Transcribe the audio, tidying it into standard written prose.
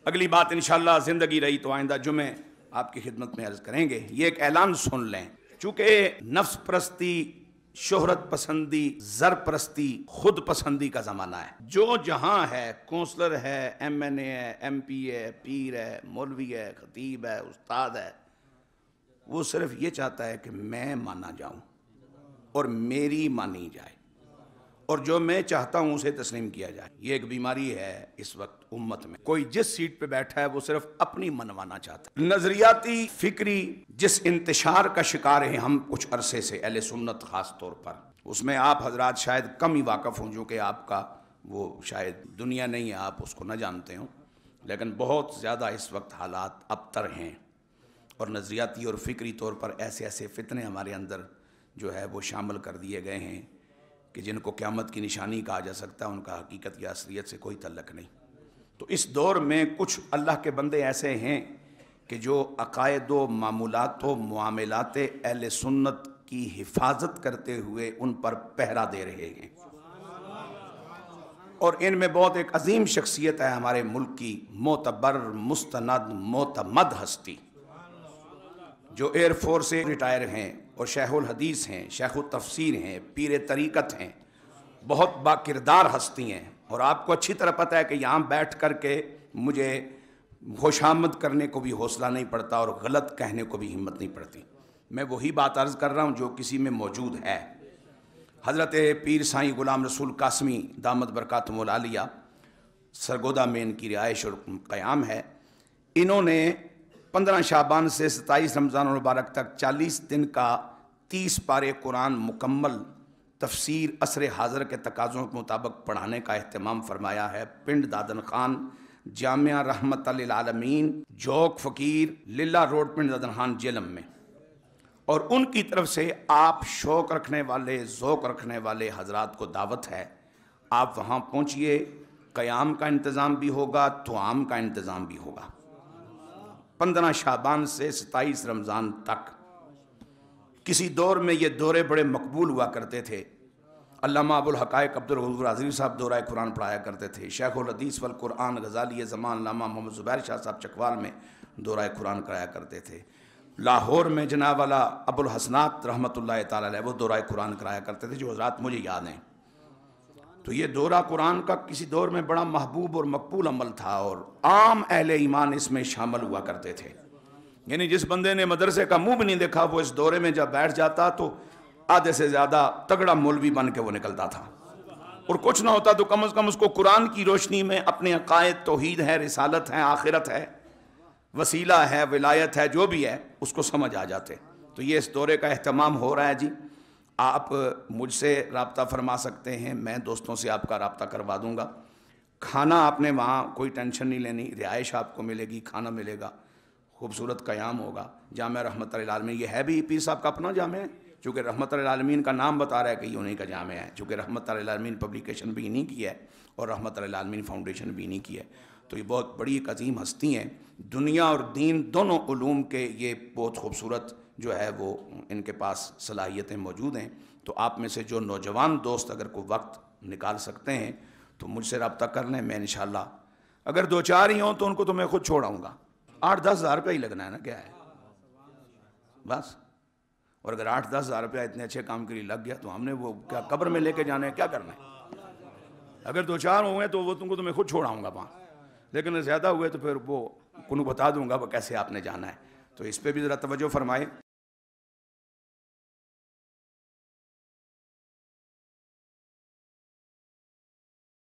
اگلی بات انشاءاللہ زندگی رہی تو آئندہ جمعے آپ کی خدمت میں عرض کریں گے۔ یہ ایک اعلان سن لیں، چونکہ نفس پرستی، شہرت پسندی، زر پرستی، خود پسندی کا زمانہ ہے۔ جو جہاں ہے، کونسلر ہے، ایم این اے ہے، ایم پی ہے، پیر ہے، مولوی ہے، خطیب ہے، استاد ہے، وہ صرف یہ چاہتا ہے کہ میں مانا جاؤں اور میری مانی جائے، اور جو میں چاہتا ہوں اسے تسلیم کیا جائے۔ یہ ایک بیماری ہے اس وقت امت میں۔ کوئی جس سیٹ پہ بیٹھا ہے وہ صرف اپنی منوانا چاہتا ہے۔ نظریاتی فکری جس انتشار کا شکار ہیں ہم کچھ عرصے سے، اہل سنت خاص طور پر، اس میں آپ حضرات شاید کم ہی واقف ہوں، جو کہ آپ کا وہ شاید دنیا نہیں ہے، آپ اس کو نہ جانتے ہوں، لیکن بہت زیادہ اس وقت حالات ابتر ہیں، اور نظریاتی اور فکری طور پر ایسے ایسے فتنے ہمارے اندر جو ہے وہ شامل کر دیے گئے ہیں کہ جن کو قیامت کی نشانی کہا جا سکتا ہے، ان کا حقیقت یا اصلیت سے کوئی تعلق نہیں۔ تو اس دور میں کچھ اللہ کے بندے ایسے ہیں کہ جو عقائد و معمولات و معاملات اہل سنت کی حفاظت کرتے ہوئے ان پر پہرا دے رہے ہیں، اور ان میں بہت ایک عظیم شخصیت ہے ہمارے ملک کی، معتبر، مستند، معتمد ہستی، جو ایئر فورس سے ریٹائر ہیں اور شیخ الحدیث ہیں، شیخ التفسیر ہیں، پیر طریقت ہیں، بہت باکردار ہستی ہیں، اور آپ کو اچھی طرح پتہ ہے کہ یہاں بیٹھ کر کے مجھے خوش آمد کرنے کو بھی حوصلہ نہیں پڑتا اور غلط کہنے کو بھی ہمت نہیں پڑتی۔ میں وہی بات عرض کر رہا ہوں جو کسی میں موجود ہے۔ حضرت پیر سائیں غلام رسول قاسمی دامت برکاتہم العالیہ، سرگودا میں ان کی رہائش اور قیام ہے۔ انہوں نے 15 شعبان سے 27 رمضان المبارک تک 40 دن کا 30 پارے قرآن مکمل تفسیر عصر حاضر کے تقاضوں کے مطابق پڑھانے کا اہتمام فرمایا ہے۔ پنڈ دادن خان، جامعہ رحمت للعالمین، جوک فقیر، للہ روڈ، پنڈ دادن خان، جہلم میں۔ اور ان کی طرف سے آپ شوق رکھنے والے، ذوق رکھنے والے حضرات کو دعوت ہے، آپ وہاں پہنچئے، قیام کا انتظام بھی ہوگا، طعام کا انتظام بھی ہوگا۔ 15 شعبان سے 27 رمضان تک۔ کسی دور میں یہ دورے بڑے مقبول ہوا کرتے تھے۔ علامہ ابوالحقائق عبدالغفور حاضری صاحب دورہ قرآن پڑھایا کرتے تھے۔ شیخ الحدیث والقرآن غزالی زمان علامہ محمد زبیر شاہ صاحب چکوال میں دورہ قرآن کرایا کرتے تھے۔ لاہور میں جناب والا ابوالحسنات رحمۃ اللہ تعالی علیہ وہ دورہ قرآن کرایا کرتے تھے، جو حضرات مجھے یاد ہیں۔ تو یہ دورہ قرآن کا کسی دور میں بڑا محبوب اور مقبول عمل تھا، اور عام اہل ایمان اس میں شامل ہوا کرتے تھے۔ یعنی جس بندے نے مدرسے کا منہ بھی نہیں دیکھا، وہ اس دورے میں جب بیٹھ جاتا تو آدھے سے زیادہ تگڑا مولوی بن کے وہ نکلتا تھا، اور کچھ نہ ہوتا تو کم از کم اس کو قرآن کی روشنی میں اپنے عقائد، توحید ہے، رسالت ہے، آخرت ہے، وسیلہ ہے، ولایت ہے، جو بھی ہے، اس کو سمجھ آ جاتے۔ تو یہ اس دورے کا اہتمام ہو رہا ہے جی۔ آپ مجھ سے رابطہ فرما سکتے ہیں، میں دوستوں سے آپ کا رابطہ کروا دوں گا۔ کھانا آپ نے وہاں کوئی ٹینشن نہیں لینی، رہائش آپ کو ملے گی، کھانا ملے گا، خوبصورت قیام ہوگا۔ جامعہ رحمت للعالمین، یہ ہے بھی پیر صاحب کا اپنا جامعہ ہے، چونکہ رحمت للعالمین کا نام بتا رہا ہے کہ یہ انہیں کا جامعہ ہے، چونکہ رحمت للعالمین پبلیکیشن بھی انہیں کی ہے اور رحمت للعالمین فاؤنڈیشن بھی انہیں کی ہے۔ تو یہ بہت بڑی ایک عظیم ہستی ہیں، دنیا اور دین دونوں علوم کے یہ بہت خوبصورت جو ہے وہ ان کے پاس صلاحیتیں موجود ہیں۔ تو آپ میں سے جو نوجوان دوست اگر کوئی وقت نکال سکتے ہیں تو مجھ سے رابطہ کر لیں، میں انشاءاللہ اگر 2-4 ہی ہوں تو ان کو تو میں خود چھوڑاؤں گا۔ 8-10 ہزار روپیہ ہی لگنا ہے نا، کیا ہے بس۔ اور اگر 8-10 ہزار روپیہ اتنے اچھے کام کے لیے لگ گیا تو ہم نے وہ کیا قبر میں لے کے جانا ہے، کیا کرنا ہے؟ اگر 2-4 ہوئے تو وہ تم کو تو میں خود چھوڑاؤں گا وہاں، لیکن زیادہ ہوئے تو پھر وہ کنو بتا دوں گا وہ کیسے آپ نے جانا ہے۔ تو اس پہ بھی ذرا توجہ فرمائے۔